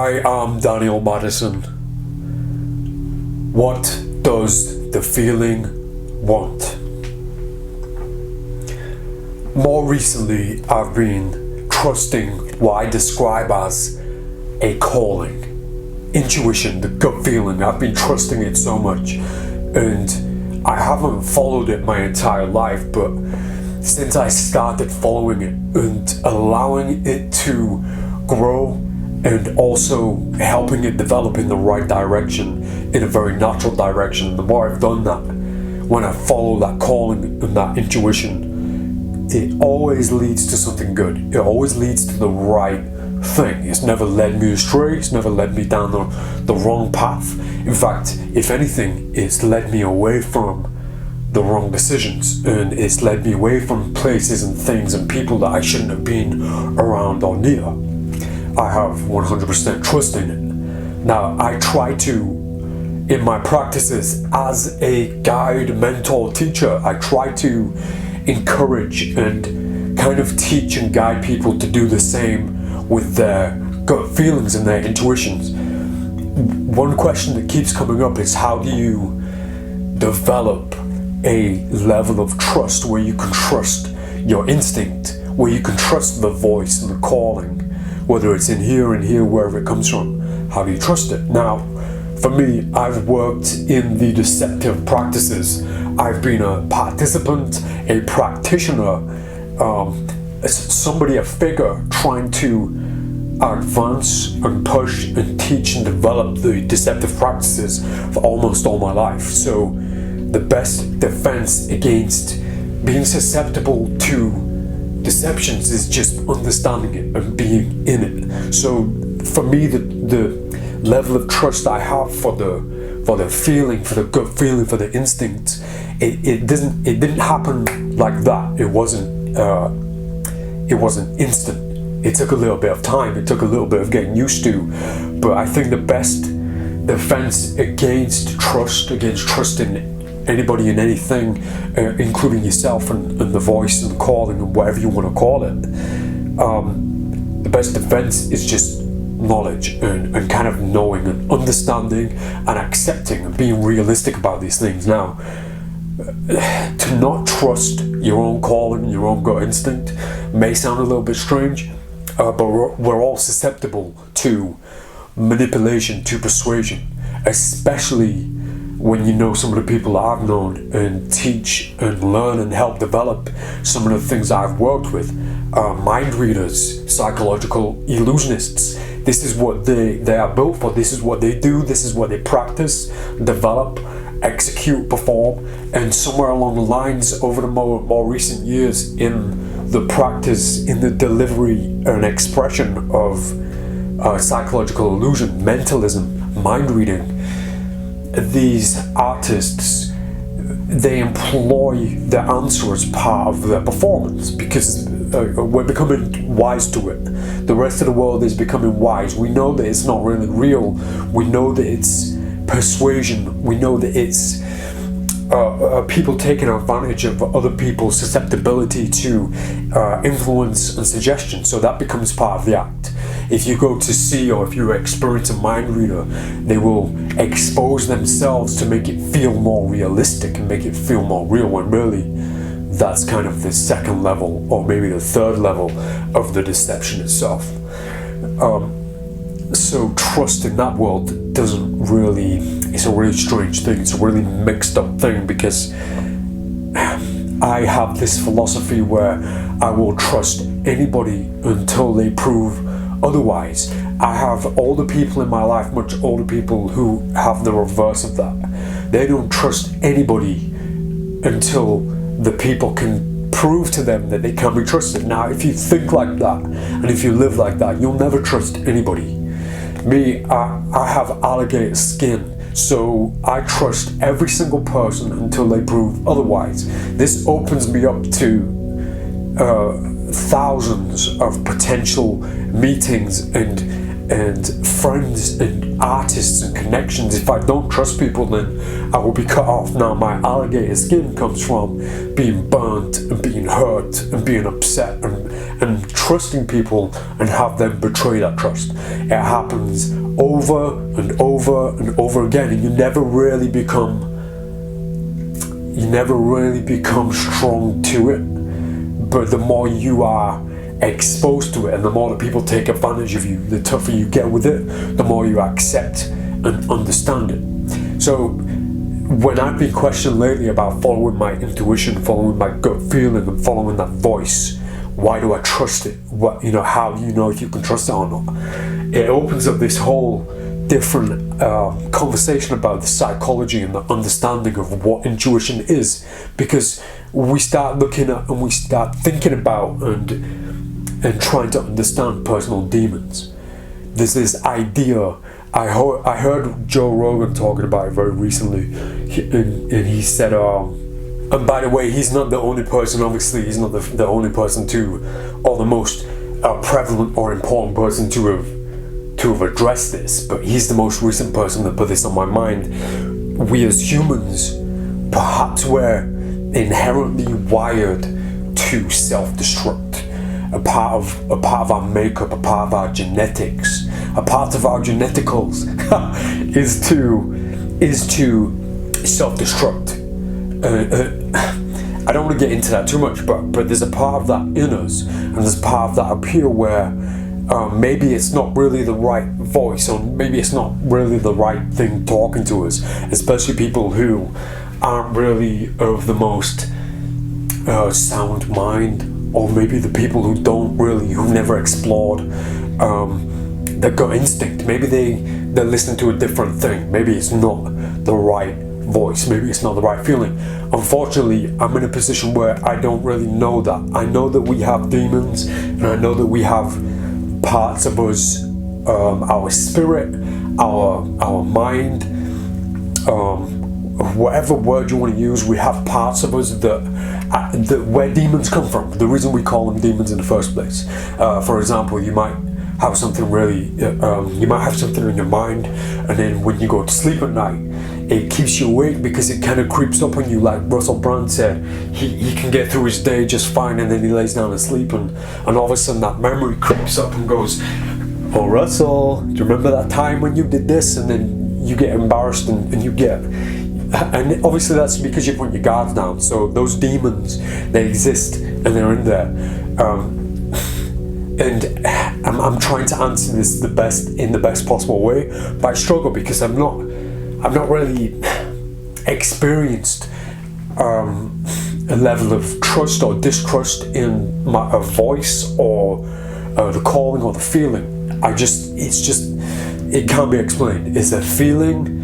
I am Daniel Madison. What does the feeling want? More recently, I've been trusting what I describe as a calling, intuition, the gut feeling. I've been trusting it so much, and I haven't followed it my entire life, but since I started following it and allowing it to grow and also helping it develop in the right direction, in a very natural direction, the more I've done that, when I follow that calling and that intuition, it always leads to something good. It always leads to the right thing. It's never led me astray. It's never led me down the wrong path. In fact, if anything, it's led me away from the wrong decisions, and it's led me away from places and things and people that I shouldn't have been around or near. I have 100% trust in it. Now, I try to, in my practices as a guide, mentor, teacher, I try to encourage and kind of teach and guide people to do the same with their gut feelings and their intuitions. One question that keeps coming up is, how do you develop a level of trust where you can trust your instinct, where you can trust the voice and the calling, whether it's in here and here, wherever it comes from? How do you trust it? Now, for me, I've worked in the deceptive practices. I've been a participant, a practitioner, somebody, a figure trying to advance and push and teach and develop the deceptive practices for almost all my life. So the best defense against being susceptible to deceptions is just understanding it and being in it. So for me, the level of trust I have for the feeling, for the gut feeling, for the instinct, it didn't happen like that. It wasn't instant. It took a little bit of time. It took a little bit of getting used to. But I think the best defense against trusting anybody and anything, including yourself and the voice and the calling and whatever you want to call it, the best defense is just knowledge and kind of knowing and understanding and accepting and being realistic about these things. Now, to not trust your own calling, your own gut instinct may sound a little bit strange, but we're all susceptible to manipulation, to persuasion, especially when you know some of the people that I've known and teach and learn and help develop some of the things I've worked with. Mind readers, psychological illusionists. This is what they are built for. This is what they do. This is what they practice, develop, execute, perform. And somewhere along the lines, over the more recent years, in the practice, in the delivery and expression of psychological illusion, mentalism, mind reading, these artists, they employ the answer as part of their performance, because we're becoming wise to it. The rest of the world is becoming wise. We know that it's not really real. We know that it's persuasion. We know that it's people taking advantage of other people's susceptibility to influence and suggestion. So that becomes part of the act. If you go to see, or if you experience a mind reader, they will expose themselves to make it feel more realistic and make it feel more real, when really that's kind of the second level, or maybe the third level of the deception itself. So trust in that world doesn't really, it's a really strange thing. It's a really mixed up thing, because I have this philosophy where I will trust anybody until they prove otherwise. I have older people in my life, much older people, who have the reverse of that. They don't trust anybody until the people can prove to them that they can be trusted. Now, if you think like that and if you live like that, you'll never trust anybody. Me, I have alligator skin, so I trust every single person until they prove otherwise. This opens me up to thousands of potential meetings and friends and artists and connections. If I don't trust people, then I will be cut off. Now, my alligator skin comes from being burnt and being hurt and being upset and trusting people and have them betray that trust. It happens over and over and over again, and you never really become strong to it. But the more you are exposed to it, and the more that people take advantage of you, the tougher you get with it, the more you accept and understand it. So when I've been questioned lately about following my intuition, following my gut feeling, and following that voice, why do I trust it? What, how do you know if you can trust it or not? It opens up this whole different conversation about the psychology and the understanding of what intuition is, because we start looking at and we start thinking about and trying to understand personal demons. There's this idea. I heard Joe Rogan talking about it very recently, and he said, and by the way, he's not the only person, obviously, he's not the only person or the most prevalent or important person to have addressed this, but he's the most recent person that put this on my mind. We as humans, perhaps we're inherently wired to self-destruct. A part of our makeup, a part of our genetics, a part of our geneticals is to self-destruct. I don't want to get into that too much, but there's a part of that in us, and there's a part of that up here where maybe it's not really the right voice, or maybe it's not really the right thing talking to us, especially people who aren't really of the most sound mind, or maybe the people who've never explored their gut instinct. Maybe they're listening to a different thing. Maybe it's not the right voice, maybe it's not the right feeling. Unfortunately, I'm in a position where I don't really know that. I know that we have demons, and I know that we have parts of us, our spirit, our mind, whatever word you want to use, we have parts of us that where demons come from, the reason we call them demons in the first place. For example, you might have something in your mind, and then when you go to sleep at night, it keeps you awake because it kind of creeps up on you. Like Russell Brand said, he can get through his day just fine, and then he lays down and sleep, and all of a sudden that memory creeps up and goes, oh Russell, do you remember that time when you did this? And then you get embarrassed and you get, and obviously that's because you put your guards down. So those demons, they exist and they're in there. And I'm trying to answer this in the best possible way, but I struggle because I've not really experienced a level of trust or distrust in my voice or the calling or the feeling. It can't be explained. It's a feeling,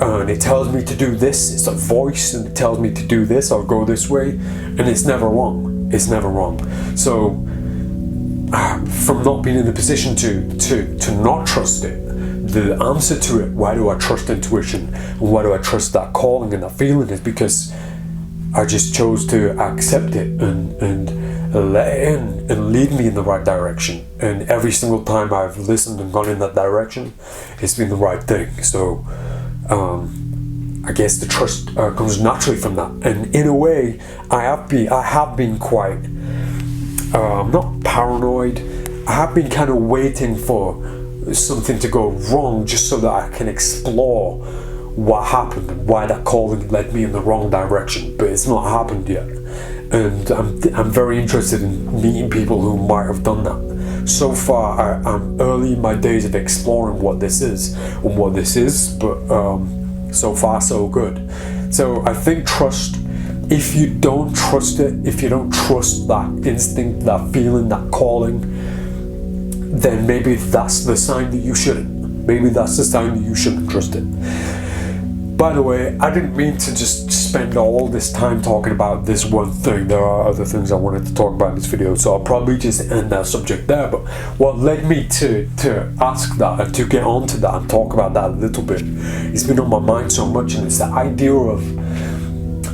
and it tells me to do this. It's a voice, and it tells me to do this or go this way, and it's never wrong. It's never wrong. So from not being in a position to not trust it, the answer to it, why do I trust intuition and why do I trust that calling and that feeling, is because I just chose to accept it and let it in and lead me in the right direction. And every single time I've listened and gone in that direction, it's been the right thing. So I guess the trust comes naturally from that. And in a way, I have been quite not paranoid. I have been kind of waiting for something to go wrong just so that I can explore what happened and why that calling led me in the wrong direction, but it's not happened yet. And I'm very interested in meeting people who might have done that. So far, I'm early in my days of exploring what this is, but so far so good. So I think trust, if you don't trust it, if you don't trust that instinct, that feeling, that calling, then maybe that's the sign that you shouldn't. Maybe that's the sign that you shouldn't trust it. By the way, I didn't mean to just spend all this time talking about this one thing. There are other things I wanted to talk about in this video, so I'll probably just end that subject there. But what led me to ask that and to get onto that and talk about that a little bit, it's been on my mind so much, and it's the idea of,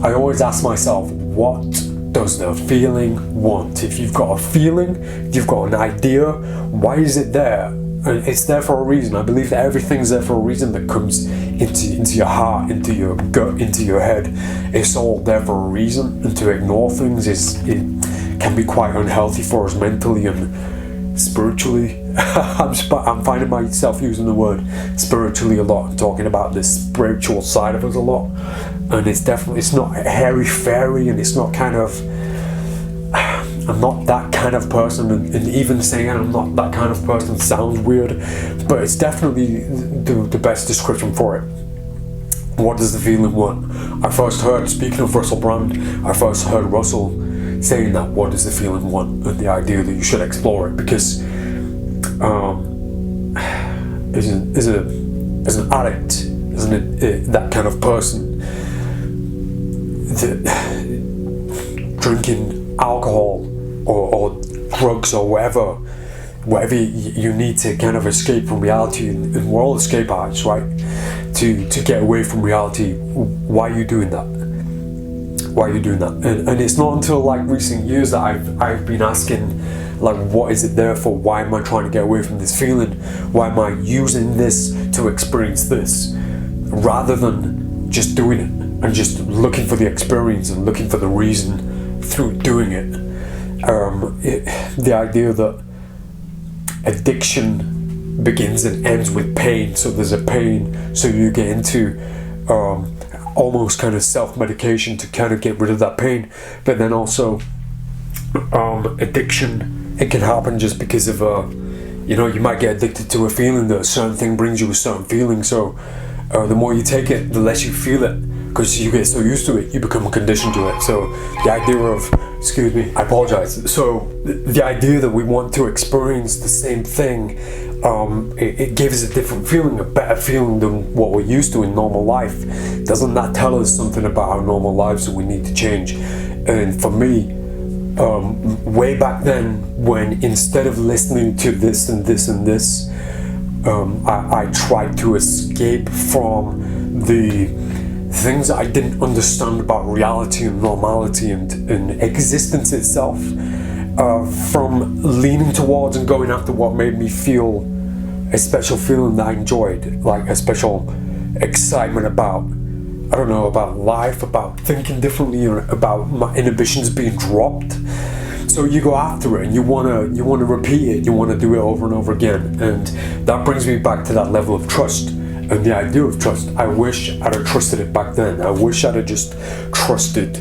I always ask myself, what does the feeling want? If you've got a feeling, you've got an idea, why is it there? And it's there for a reason. I believe that everything's there for a reason that comes into your heart, into your gut, into your head. It's all there for a reason, and to ignore things it can be quite unhealthy for us mentally, and spiritually. I'm finding myself using the word spiritually a lot, and talking about this spiritual side of us a lot, and it's not hairy fairy, and it's not kind of, I'm not that kind of person, and even saying I'm not that kind of person sounds weird, but it's definitely the best description for it. What does the feeling want? I first heard, speaking of Russell Brand, I first heard Russell saying that, what does the feeling want? And the idea that you should explore it, because as an addict, isn't it, that kind of person, drinking alcohol or drugs or whatever you need to kind of escape from reality, and we're all escape artists, right? To get away from reality. Why are you doing that? Why are you doing that? And it's not until like recent years that I've been asking, like, what is it there for? Why am I trying to get away from this feeling? Why am I using this to experience this, rather than just doing it and just looking for the experience and looking for the reason through doing it? The idea that addiction begins and ends with pain, so there's a pain, so you get into almost kind of self-medication to kind of get rid of that pain. But then also addiction, it can happen just because of you might get addicted to a feeling, that a certain thing brings you a certain feeling, so the more you take it, the less you feel it, because you get so used to it, you become conditioned to it. So the idea of, excuse me, I apologize. So the idea that we want to experience the same thing, it gives a different feeling, a better feeling than what we're used to in normal life. Doesn't that tell us something about our normal lives that we need to change? And for me, way back then, when instead of listening to this and this and this, I tried to escape from the things that I didn't understand about reality and normality and existence itself, from leaning towards and going after what made me feel a special feeling that I enjoyed, like a special excitement about, I don't know, about life, about thinking differently, or about my inhibitions being dropped. So you go after it, and you wanna repeat it, you wanna do it over and over again, and that brings me back to that level of trust. And the idea of trust, I wish I'd have trusted it back then. I wish I'd have just trusted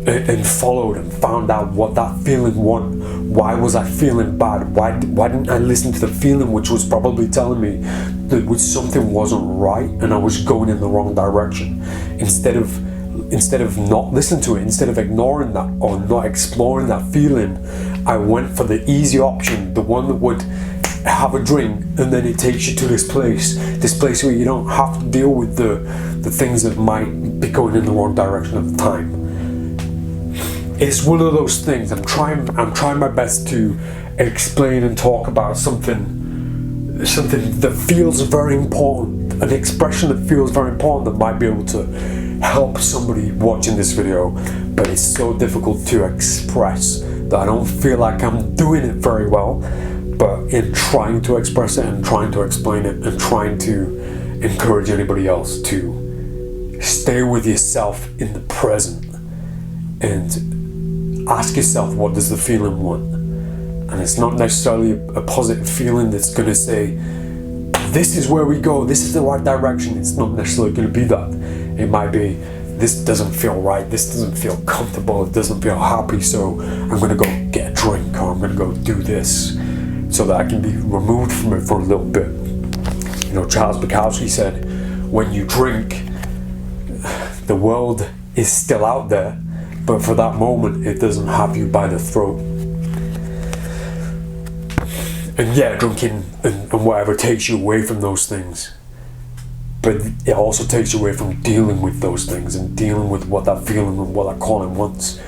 and followed and found out what that feeling was. Why was I feeling bad? Why didn't I listen to the feeling, which was probably telling me that something wasn't right and I was going in the wrong direction? Instead of not listening to it, instead of ignoring that or not exploring that feeling, I went for the easy option, the one that would have a drink and then it takes you to this place where you don't have to deal with the things that might be going in the wrong direction at the time. It's one of those things. I'm trying my best to explain and talk about something that feels very important, an expression that feels very important, that might be able to help somebody watching this video, but it's so difficult to express that I don't feel like I'm doing it very well. But in trying to express it and trying to explain it and trying to encourage anybody else to stay with yourself in the present and ask yourself, what does the feeling want? And it's not necessarily a positive feeling that's going to say, this is where we go, this is the right direction. It's not necessarily going to be that. It might be, this doesn't feel right, this doesn't feel comfortable, it doesn't feel happy, so I'm going to go get a drink, or I'm going to go do this, so that I can be removed from it for a little bit. You know, Charles Bukowski said, when you drink, the world is still out there, but for that moment, it doesn't have you by the throat. And yeah, drinking and whatever takes you away from those things, but it also takes you away from dealing with those things and dealing with what that feeling and what that calling wants.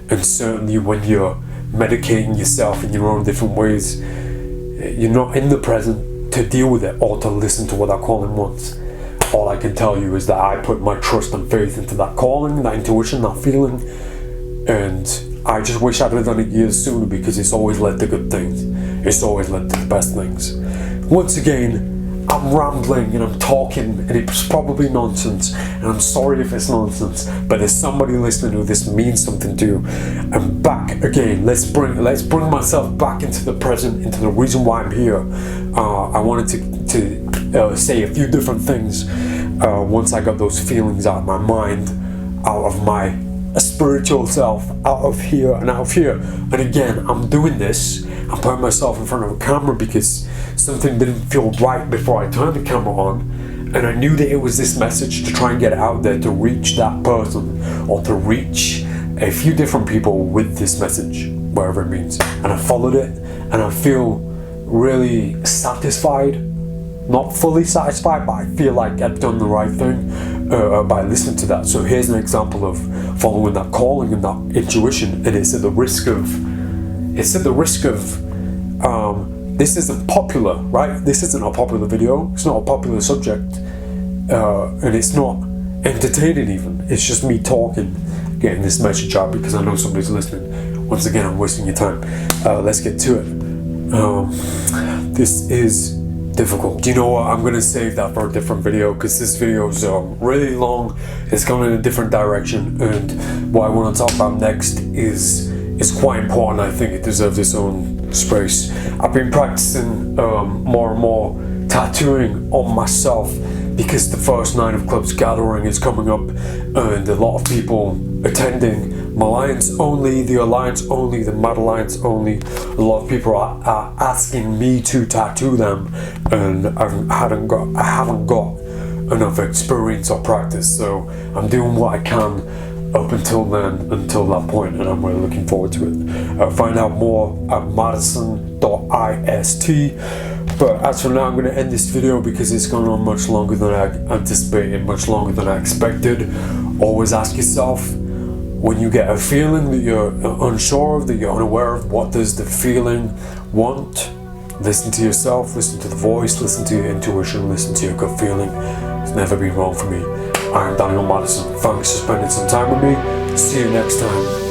And certainly when you're medicating yourself in your own different ways, you're not in the present to deal with it or to listen to what that calling wants. All I can tell you is that I put my trust and faith into that calling, that intuition, that feeling, and I just wish I'd have done it years sooner, because it's always led to good things. It's always led to the best things. Once again, I'm rambling and I'm talking and it's probably nonsense, and I'm sorry if it's nonsense, but there's somebody listening who this means something to. And back again, let's bring myself back into the present, into the reason why I'm here. I wanted to say a few different things once I got those feelings out of my mind, out of my spiritual self, out of here and out of here. And again, I'm doing this, I'm putting myself in front of a camera because something didn't feel right before I turned the camera on, and I knew that it was this message to try and get it out there, to reach that person or to reach a few different people with this message, whatever it means. And I followed it, and I feel really satisfied, not fully satisfied, but I feel like I've done the right thing by listening to that. So here's an example of following that calling and that intuition, and it's at the risk of this isn't popular, right? This isn't a popular video, it's not a popular subject, and it's not entertaining even. It's just me talking, getting this message out because I know somebody's listening. Once again, I'm wasting your time. Let's get to it. This is difficult. You know what? I'm gonna save that for a different video because this video is really long. It's going in a different direction, and what I want to talk about next is quite important. I think it deserves its own space. I've been practicing more and more tattooing on myself because the first night of Clubs Gathering is coming up, and a lot of people attending Malliance only, the Alliance only, the Madisonist only. A lot of people are asking me to tattoo them, and I haven't got enough experience or practice, so I'm doing what I can up until then, until that point, and I'm really looking forward to it. Find out more at Madisonist. But as for now, I'm going to end this video because it's gone on much longer than I anticipated, much longer than I expected. Always ask yourself, when you get a feeling that you're unsure of, that you're unaware of, what does the feeling want? Listen to yourself, listen to the voice, listen to your intuition, listen to your gut feeling. It's never been wrong for me. I am Daniel Madison. Thanks for spending some time with me. See you next time.